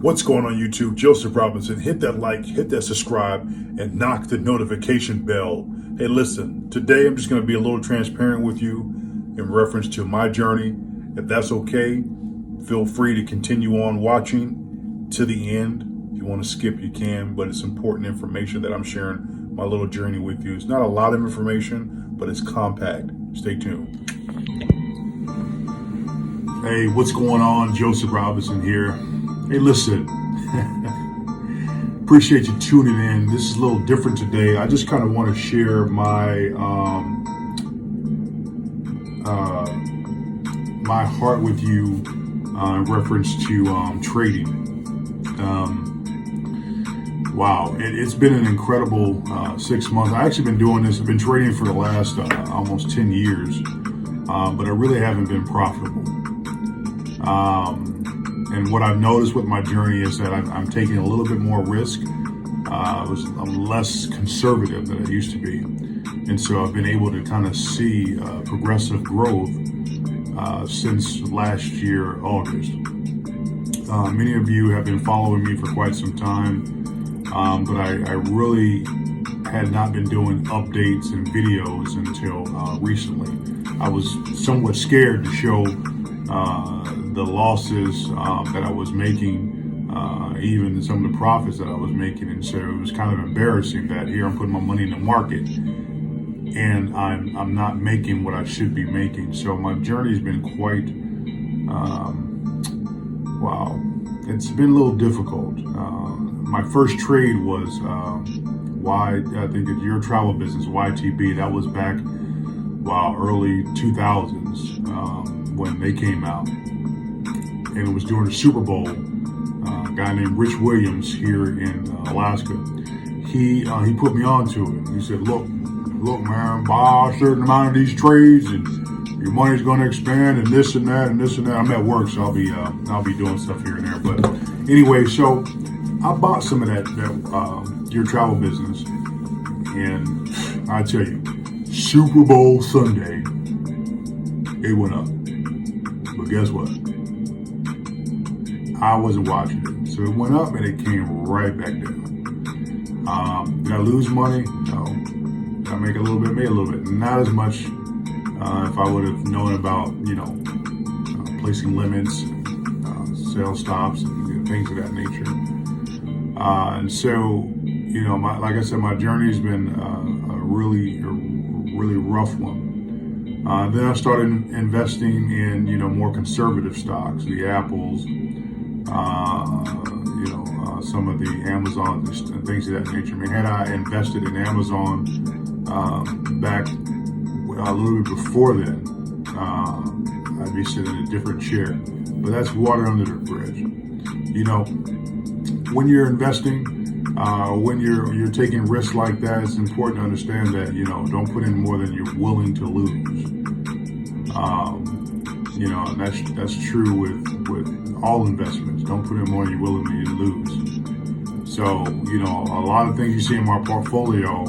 What's going on YouTube? Joseph Robinson. Hit that like, hit that subscribe, and knock the notification bell. Hey, listen, today I'm just going to be a little transparent with you in reference to my journey. If that's okay, feel free to continue on watching to the end. If you want to skip, you can, but it's important information that I'm sharing my little journey with you. It's not a lot of information, but it's compact. Stay tuned. Hey, what's going on? Joseph Robinson here. Hey, listen, appreciate you tuning in. This is a little different today. I just kind of want to share my my heart with you in reference to trading. Wow, it's been an incredible 6 months. I've actually been doing this. I've been trading for the last almost 10 years, but I really haven't been profitable. And what I've noticed with my journey is that I'm taking a little bit more risk. I'm less conservative than I used to be. And so I've been able to kind of see progressive growth since last year, August. Many of you have been following me for quite some time, but I really had not been doing updates and videos until recently. I was somewhat scared to show the losses that I was making, even some of the profits that I was making. And so it was kind of embarrassing that here I'm putting my money in the market and I'm not making what I should be making. So my journey's been quite, wow, it's been a little difficult. My first trade was I think it's Your Travel Business, YTB. That was back, early 2000s when they came out. And it was during the Super Bowl. A guy named Rich Williams here in Alaska. He put me onto it. He said, look, man, buy a certain amount of these trades, and your money's going to expand, and this and that, and this and that. I'm at work, so I'll be doing stuff here and there. But anyway, so I bought some of that Your Travel Business, and I tell you, Super Bowl Sunday, it went up. But guess what? I wasn't watching it. So it went up and it came right back down. Did I lose money? No. Did I make a little bit? Made a little bit. Not as much if I would have known about, placing limits, sales stops, and things of that nature. And so, like I said, my journey's been a really rough one. Then I started investing in, more conservative stocks, the Apples, some of the Amazon and things of that nature. I mean, had I invested in Amazon back a little bit before then, I'd be sitting in a different chair. But that's water under the bridge. When you're investing, when you're taking risks like that, it's important to understand that don't put in more than you're willing to lose. And that's true with all investments. Don't put in more than you're willing to lose. So, a lot of things you see in my portfolio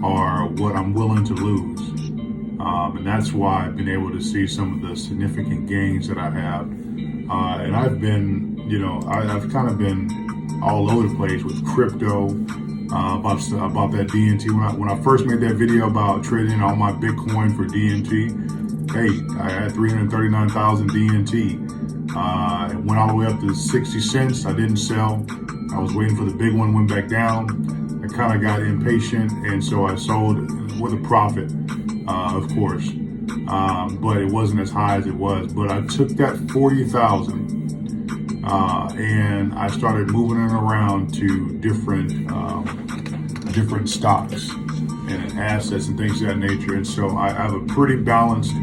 are what I'm willing to lose. And that's why I've been able to see some of the significant gains that I have. And I've been, I've kind of been all over the place with crypto, about that DNT. When I first made that video about trading all my Bitcoin for DNT, hey, I had 339,000 DNT. It went all the way up to 60 cents. I didn't sell. I was waiting for the big one, went back down. I kind of got impatient, and so I sold with a profit, of course. But it wasn't as high as it was. But I took that 40,000 and I started moving it around to different stocks and assets and things of that nature. And so I have a pretty balanced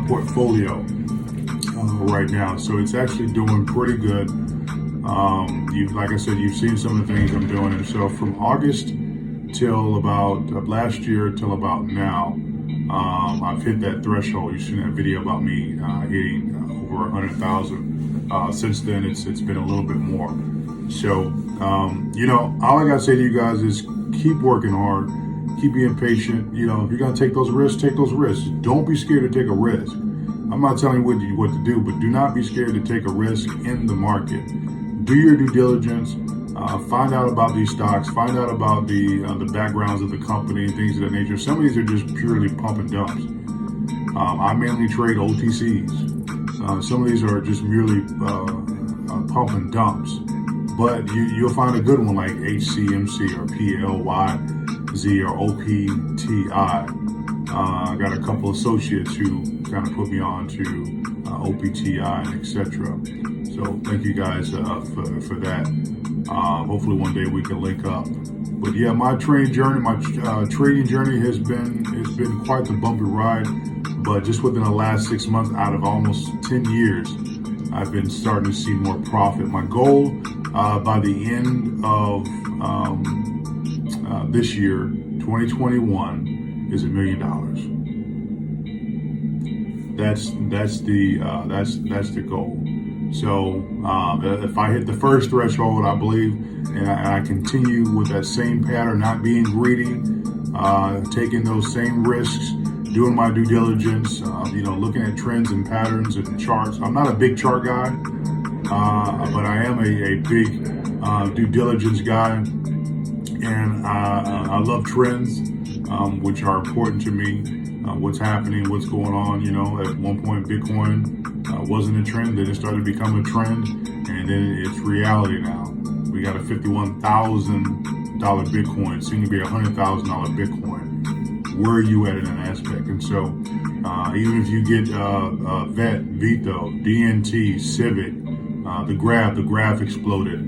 portfolio right now. So it's actually doing pretty good. Like I said, you've seen some of the things I'm doing. And so from August till about last year till about now, I've hit that threshold. You've seen that video about me hitting over 100,000. Since then, it's been a little bit more. So, all I gotta say to you guys is keep working hard, keep being patient. If you're gonna take those risks, take those risks. Don't be scared to take a risk. I'm not telling you what to do, but do not be scared to take a risk in the market. do your due diligence. Find out about these stocks. Find out about the backgrounds of the company and things of that nature. Some of these are just purely pump and dumps. I mainly trade OTCs. Some of these are just merely pump and dumps. But you'll find a good one like HCMC or PLYZ or OPTI. I got a couple associates who kind of put me on to OPTI and etc. So thank you guys for that. Hopefully one day we can link up. But yeah, my trading journey has been quite the bumpy ride. But just within the last 6 months, out of almost 10 years, I've been starting to see more profit. My goal by the end of this year, 2021, is $1 million. That's the goal. So if I hit the first threshold, I believe, and I continue with that same pattern, not being greedy, taking those same risks, doing my due diligence, looking at trends and patterns and charts. I'm not a big chart guy, but I am a big due diligence guy, and I love trends, which are important to me. What's happening, what's going on. At one point, Bitcoin wasn't a trend, then it started to become a trend, and then it's reality now. We got a $51,000 Bitcoin, soon to be $100,000 Bitcoin. Where are you at in that aspect? And so, even if you get VET, VITO, DNT, Civic, the graph exploded.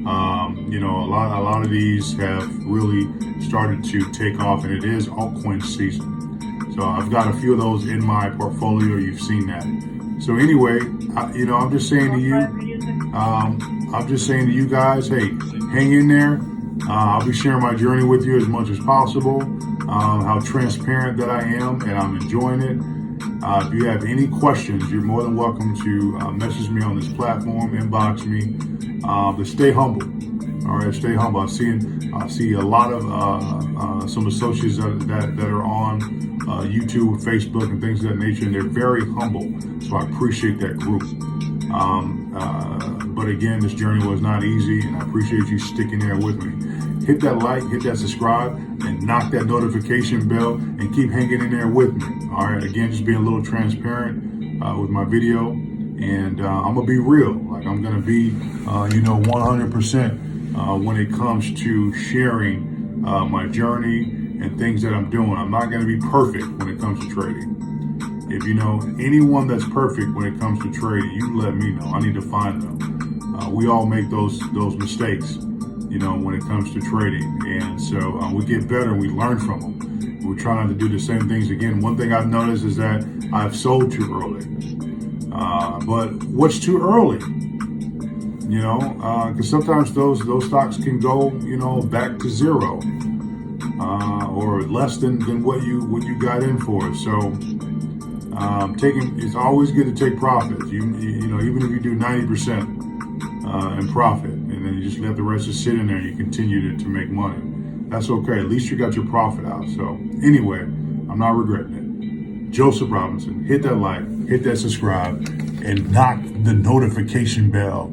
A lot of these have really started to take off, and it is altcoin season. So I've got a few of those in my portfolio. You've seen that. So anyway, I'm just saying to you guys, hey, hang in there. I'll be sharing my journey with you as much as possible. How transparent that I am, and I'm enjoying it. If you have any questions, you're more than welcome to message me on this platform, inbox me. But stay humble. All right, stay humble. I see a lot of some associates that are on YouTube, Facebook, and things of that nature, and they're very humble. So I appreciate that group. But again, this journey was not easy, and I appreciate you sticking there with me. Hit that like, hit that subscribe, and knock that notification bell, and keep hanging in there with me. All right, again, just being a little transparent with my video, and I'm gonna be real. Like, I'm gonna be, 100% when it comes to sharing my journey and things that I'm doing. I'm not gonna be perfect when it comes to trading. If you know anyone that's perfect when it comes to trading, you let me know. I need to find them. We all make those mistakes, when it comes to trading. And so we get better and we learn from them. We try not to do the same things again. One thing I've noticed is that I've sold too early. But what's too early? Because sometimes those stocks can go, back to zero, or less than what you got in for. So it's always good to take profits. Even if you do 90% in profit, and then you just let the rest just sit in there, you continue to make money. That's okay. At least you got your profit out. So anyway, I'm not regretting it. Joseph Robinson, hit that like, hit that subscribe, and knock the notification bell